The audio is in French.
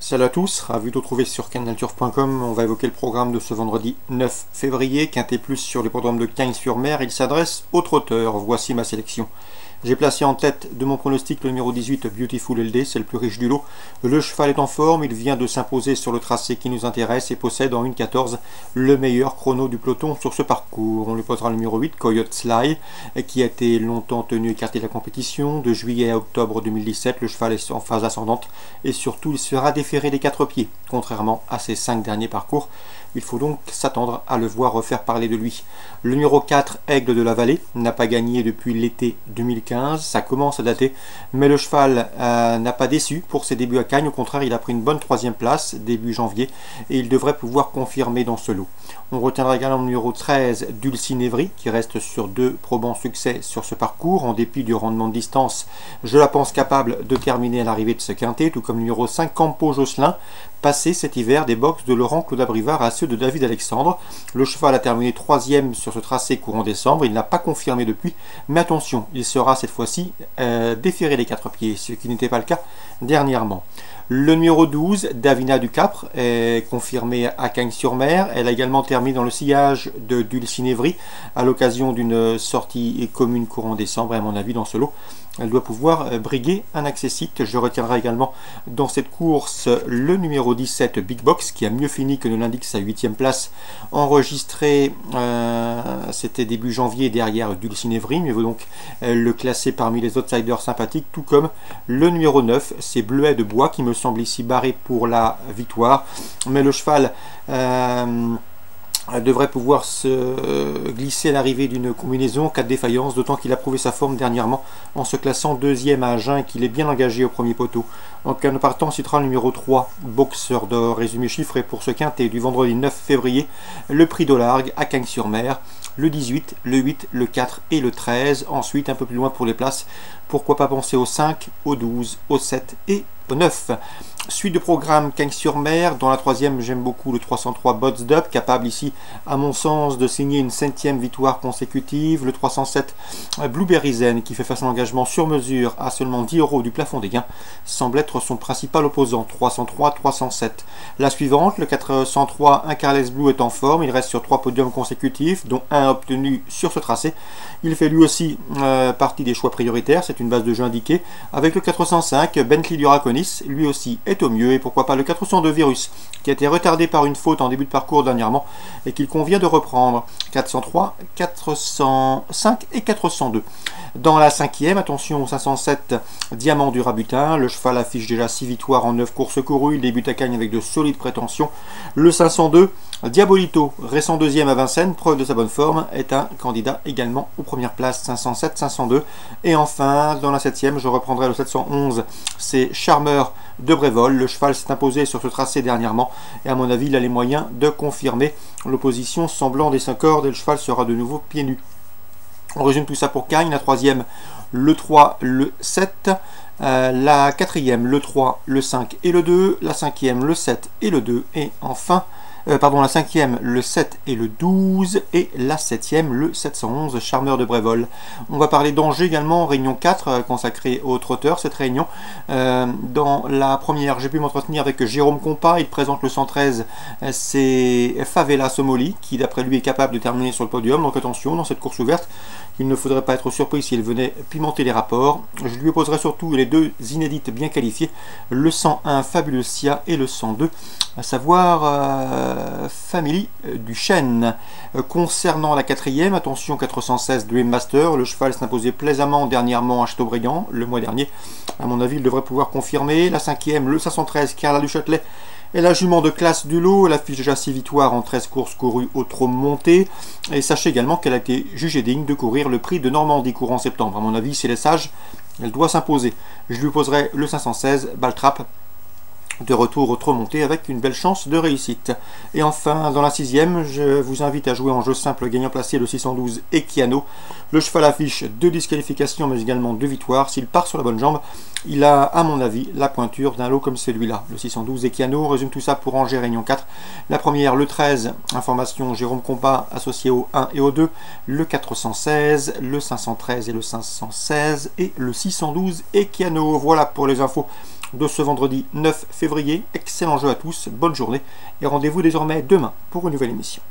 Salut à tous, ravi de vous retrouver sur canalturf.com. On va évoquer le programme de ce vendredi 9 février, Quintet Plus sur les programmes de Cagnes-sur-Mer. Il s'adresse aux trotteurs. Voici ma sélection. J'ai placé en tête de mon pronostic le numéro 18, Beautiful LD, c'est le plus riche du lot. Le cheval est en forme, il vient de s'imposer sur le tracé qui nous intéresse et possède en 1,14 le meilleur chrono du peloton sur ce parcours. On lui posera le numéro 8, Coyote Sly, qui a été longtemps tenu écarté de la compétition. De juillet à octobre 2017, le cheval est en phase ascendante et surtout il sera déféré des 4 pieds, contrairement à ses 5 derniers parcours. Il faut donc s'attendre à le voir refaire parler de lui. Le numéro 4, Aigle de la Vallée, n'a pas gagné depuis l'été 2015. Ça commence à dater, mais le cheval n'a pas déçu pour ses débuts à Cagnes. Au contraire, il a pris une bonne 3e place début janvier et il devrait pouvoir confirmer dans ce lot. On retiendra également le numéro 13, Dulcinevry, qui reste sur 2 probants succès sur ce parcours. En dépit du rendement de distance, je la pense capable de terminer à l'arrivée de ce quintet, tout comme le numéro 5, Campo Josselin, passé cet hiver des box de Laurent Claude Abrivard à ceux de David Alexandre. Le cheval a terminé 3e sur ce tracé courant décembre, il n'a pas confirmé depuis, mais attention, il sera cette fois-ci déféré des 4 pieds, ce qui n'était pas le cas dernièrement. Le numéro 12, Davina du Capre, est confirmée à Cagnes-sur-Mer. Elle a également terminé dans le sillage de Dulcinevry à l'occasion d'une sortie commune courant décembre. Et à mon avis, dans ce lot, elle doit pouvoir briguer un accessite. Je retiendrai également dans cette course le numéro 17, Big Box, qui a mieux fini que ne l'indique sa 8e place, enregistrée, c'était début janvier derrière Dulcinevry, mais vaut donc le classer parmi les outsiders sympathiques, tout comme le numéro 9, c'est Bleuet de Bois, qui me semble ici barré pour la victoire, mais le cheval devrait pouvoir se glisser à l'arrivée d'une combinaison en cas de défaillance, d'autant qu'il a prouvé sa forme dernièrement en se classant 2e à Agen et qu'il est bien engagé au premier poteau. En cas de partant, on citera le numéro 3, Boxeur d'or, résumé chiffré pour ce quintet du vendredi 9 février, le prix d'Olargues à Cagnes-sur-Mer, le 18, le 8, le 4 et le 13. Ensuite, un peu plus loin pour les places, pourquoi pas penser au 5, au 12, au 7 et au 9. Suite de programme Cagnes-sur-Mer. Dans la 3e, j'aime beaucoup le 303 Botsdub, capable ici, à mon sens, de signer une 5e victoire consécutive. Le 307 Blueberry Zen, qui fait face à un engagement sur mesure à seulement 10 € du plafond des gains, semble être son principal opposant. 303-307. La suivante, le 403 Un Carles Blue, est en forme. Il reste sur 3 podiums consécutifs, dont un obtenu sur ce tracé. Il fait lui aussi partie des choix prioritaires. C'est une base de jeu indiquée. Avec le 405 Bentley Duraconis, lui aussi est au mieux, et pourquoi pas le 402 Virus, qui a été retardé par une faute en début de parcours dernièrement et qu'il convient de reprendre. 403, 405 et 402. Dans la 5e, attention au 507 Diamant du Rabutin. Le cheval affiche déjà 6 victoires en 9 courses courues. Il débute à Cagnes avec de solides prétentions. Le 502 Diabolito, récent 2e à Vincennes, preuve de sa bonne forme, est un candidat également aux premières places. 507, 502. Et enfin, dans la 7e, je reprendrai le 711, c'est Charmeur de Brévol. Le cheval s'est imposé sur ce tracé dernièrement et à mon avis, il a les moyens de confirmer l'opposition semblant des 5 cordes et le cheval sera de nouveau pieds nus. On résume tout ça pour Cagnes. La 3e, le 3, le 7. La 4e, le 3, le 5 et le 2. La 5e, le 7 et le 2. Et enfin, la 5e, le 7 et le 12, et la 7e, le 711, Charmeur de Brévol. On va parler d'Angers également, réunion 4, consacrée aux trotteurs, cette réunion. Dans la première, j'ai pu m'entretenir avec Jérôme Compas, il présente le 113, c'est Favela Somoli, qui d'après lui est capable de terminer sur le podium, donc attention, dans cette course ouverte, il ne faudrait pas être surpris s'il venait pimenter les rapports. Je lui opposerai surtout les 2 inédites bien qualifiées, le 101 Fabulous Sia et le 102, à savoir Family du Chêne. Concernant la 4e, attention 416 Dream Master, le cheval s'est imposé plaisamment dernièrement à Châteaubriand le mois dernier. À mon avis, il devrait pouvoir confirmer. La 5e, le 513 Carla du Châtelet, et la jument de classe du lot. Elle affiche déjà 6 victoires en 13 courses courues au trot monté. Et sachez également qu'elle a été jugée digne de courir le prix de Normandie courant septembre. À mon avis, c'est les sages, elle doit s'imposer. Je lui poserai le 516 Baltrap, de retour au trot monté avec une belle chance de réussite. Et enfin, dans la 6e, je vous invite à jouer en jeu simple gagnant placé le 612 Equiano. Le cheval affiche 2 disqualifications mais également 2 victoires. S'il part sur la bonne jambe, il a à mon avis la pointure d'un lot comme celui-là. Le 612 Equiano, résume tout ça pour Angers Réunion 4. La première, le 13, information Jérôme Compas associé au 1 et au 2. Le 416, le 513 et le 516 et le 612 Equiano. Voilà pour les infos de ce vendredi 9 février. Excellent jeu à tous, bonne journée et rendez-vous désormais demain pour une nouvelle émission.